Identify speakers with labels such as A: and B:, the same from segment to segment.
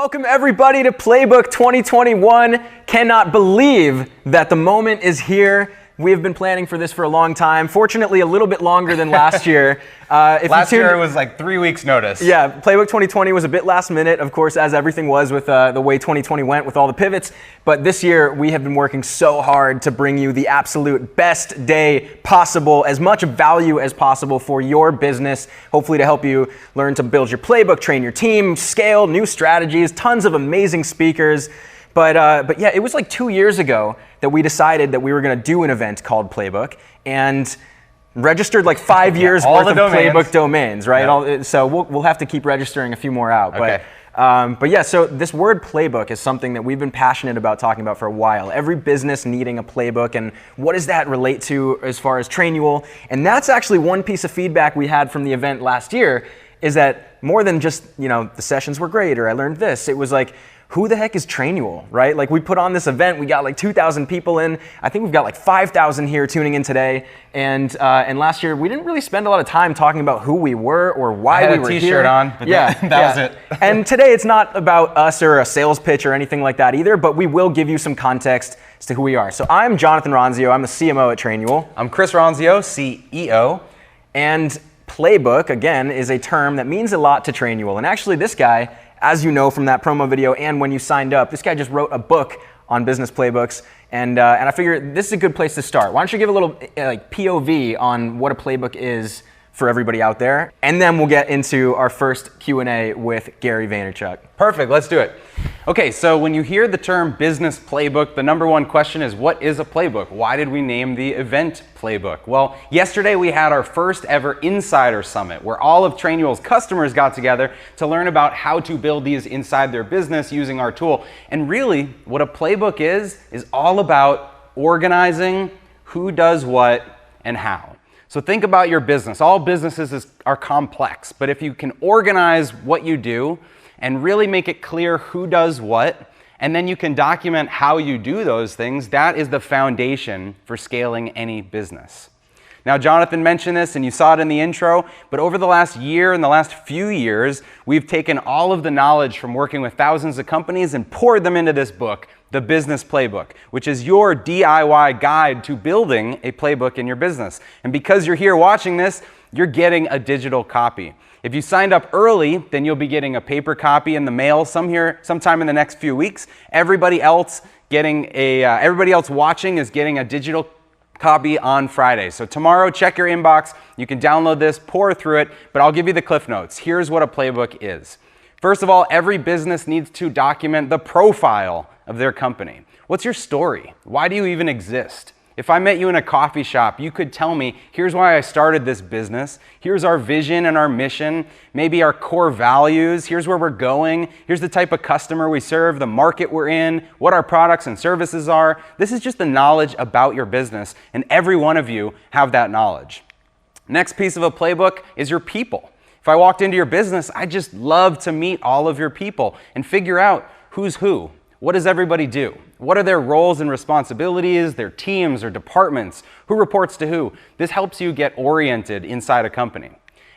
A: Welcome everybody to Playbook 2021. Cannot believe that the moment is here. We have been planning for this for a long time. Fortunately, a little bit longer than last year.
B: Last year it was like 3 weeks notice.
A: Yeah, Playbook 2020 was a bit last minute, of course, as everything was with the way 2020 went with all the pivots. But this year, we have been working so hard to bring you the absolute best day possible, as much value as possible for your business, hopefully to help you learn to build your playbook, train your team, scale, new strategies, tons of amazing speakers. But yeah, it was like 2 years ago that we decided that we were going to do an event called Playbook and registered like 5 years worth of Playbook domains, right?
B: Yeah.
A: So we'll have to keep registering a few more out.
B: Okay.
A: But yeah, so this word playbook is something that we've been passionate about talking about for a while. Every business needing a playbook, and what does that relate to as far as Tranual? And that's actually one piece of feedback we had from the event last year, is that more than just, you know, the sessions were great or I learned this, it was like, who the heck is Trainual, right? Like we put on this event, we got like 2,000 people in. I think we've got like 5,000 here tuning in today. And last year we didn't really spend a lot of time talking about who we were or why we were here.
B: I had a t-shirt on, but that was it.
A: And today it's not about us or a sales pitch or anything like that either, but we will give you some context as to who we are. So I'm Jonathan Ronzio, I'm the CMO at Trainual.
B: I'm Chris Ronzio, CEO.
A: And playbook, again, is a term that means a lot to Trainual. And actually this guy, as you know from that promo video and when you signed up, this guy just wrote a book on business playbooks, and I figured this is a good place to start. Why don't you give a little like POV on what a playbook is for everybody out there, and then we'll get into our first Q&A with Gary Vaynerchuk.
B: Perfect, let's do it. Okay, so when you hear the term business playbook, the number one question is, what is a playbook? Why did we name the event Playbook? Well, yesterday we had our first ever Insider Summit, where all of Trainual's customers got together to learn about how to build these inside their business using our tool. And really, what a playbook is all about organizing who does what and how. So think about your business. All businesses are complex, but if you can organize what you do and really make it clear who does what, and then you can document how you do those things, that is the foundation for scaling any business. Now, Jonathan mentioned this and you saw it in the intro, but over the last year and the last few years, we've taken all of the knowledge from working with thousands of companies and poured them into this book, the Business Playbook, which is your DIY guide to building a playbook in your business. And because you're here watching this, you're getting a digital copy. If you signed up early, then you'll be getting a paper copy in the mail sometime in the next few weeks. Everybody else watching is getting a digital copy on Friday. So tomorrow, check your inbox. You can download this, pour through it, but I'll give you the cliff notes. Here's what a playbook is. First of all, every business needs to document the profile of their company. What's your story? Why do you even exist? If I met you in a coffee shop, you could tell me, here's why I started this business. Here's our vision and our mission, maybe our core values. Here's where we're going. Here's the type of customer we serve, the market we're in, what our products and services are. This is just the knowledge about your business, and every one of you have that knowledge. Next piece of a playbook is your people. If I walked into your business, I'd just love to meet all of your people and figure out who's who. What does everybody do? What are their roles and responsibilities, their teams or departments? Who reports to who? This helps you get oriented inside a company.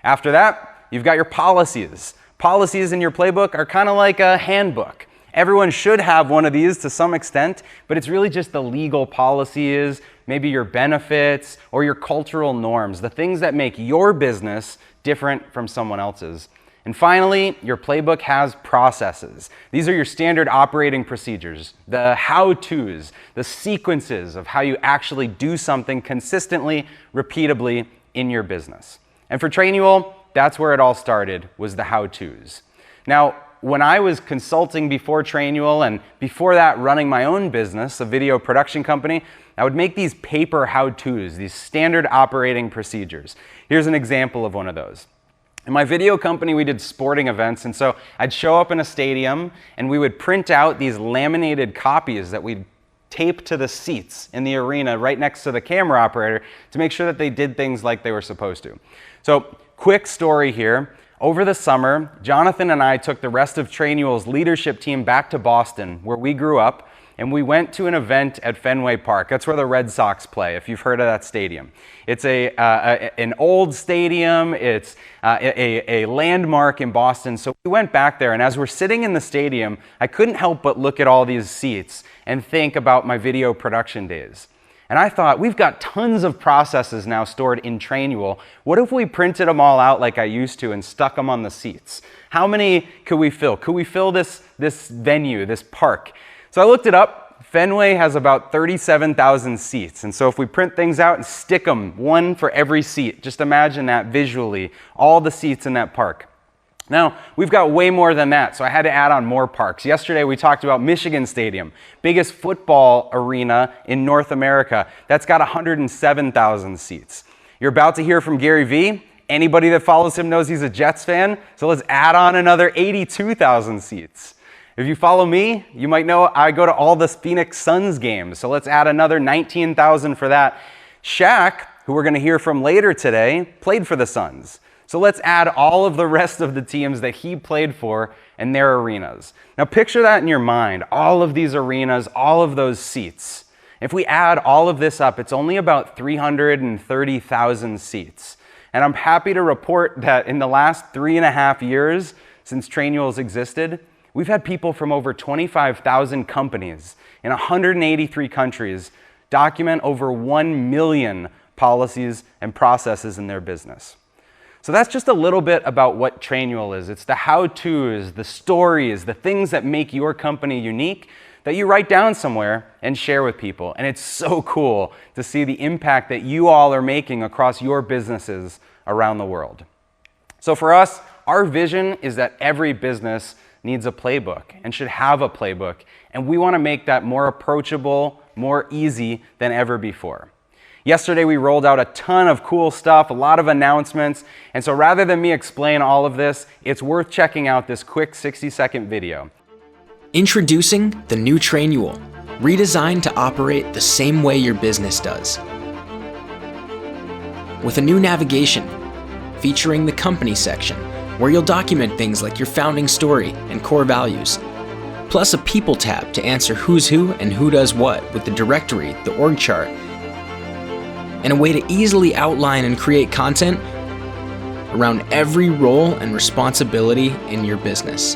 B: After that, you've got your policies. Policies in your playbook are kind of like a handbook. Everyone should have one of these to some extent, but it's really just the legal policies, maybe your benefits or your cultural norms, the things that make your business different from someone else's. And finally, your playbook has processes. These are your standard operating procedures, the how-tos, the sequences of how you actually do something consistently, repeatably in your business. And for Trainual, that's where it all started, was the how-tos. Now, when I was consulting before Trainual and before that running my own business, a video production company, I would make these paper how-tos, these standard operating procedures. Here's an example of one of those. In my video company, we did sporting events, and so I'd show up in a stadium and we would print out these laminated copies that we'd tape to the seats in the arena right next to the camera operator to make sure that they did things like they were supposed to. So, quick story here. Over the summer, Jonathan and I took the rest of Trainual's leadership team back to Boston, where we grew up, and we went to an event at Fenway Park. That's where the Red Sox play, if you've heard of that stadium. It's an old stadium. It's a landmark in Boston. So we went back there, and as we're sitting in the stadium, I couldn't help but look at all these seats and think about my video production days. And I thought, we've got tons of processes now stored in Trainual. What if we printed them all out like I used to and stuck them on the seats? How many could we fill? Could we fill this venue, this park? So I looked it up. Fenway has about 37,000 seats. And so if we print things out and stick them, one for every seat, just imagine that visually, all the seats in that park. Now, we've got way more than that, so I had to add on more parks. Yesterday, we talked about Michigan Stadium, biggest football arena in North America. That's got 107,000 seats. You're about to hear from Gary Vee. Anybody that follows him knows he's a Jets fan, so let's add on another 82,000 seats. If you follow me, you might know I go to all the Phoenix Suns games, so let's add another 19,000 for that. Shaq, who we're going to hear from later today, played for the Suns. So let's add all of the rest of the teams that he played for and their arenas. Now picture that in your mind, all of these arenas, all of those seats. If we add all of this up, it's only about 330,000 seats. And I'm happy to report that in the last 3.5 years since Tranual's existed, we've had people from over 25,000 companies in 183 countries document over 1 million policies and processes in their business. So that's just a little bit about what Tranual is. It's the how-tos, the stories, the things that make your company unique that you write down somewhere and share with people. And it's so cool to see the impact that you all are making across your businesses around the world. So for us, our vision is that every business needs a playbook and should have a playbook. And we want to make that more approachable, more easy than ever before. Yesterday, we rolled out a ton of cool stuff, a lot of announcements. And so rather than me explain all of this, it's worth checking out this quick 60-second video.
C: Introducing the new Trainual, redesigned to operate the same way your business does. With a new navigation, featuring the company section, where you'll document things like your founding story and core values. Plus a people tab to answer who's who and who does what with the directory, the org chart, and a way to easily outline and create content around every role and responsibility in your business.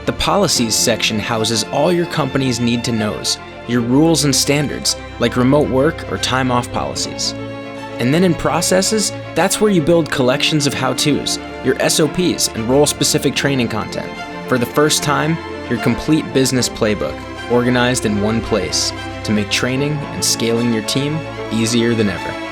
C: The policies section houses all your company's need to knows, your rules and standards, like remote work or time off policies. And then in processes, that's where you build collections of how-tos, your SOPs and role-specific training content. For the first time, your complete business playbook, organized in one place, to make training and scaling your team easier than ever.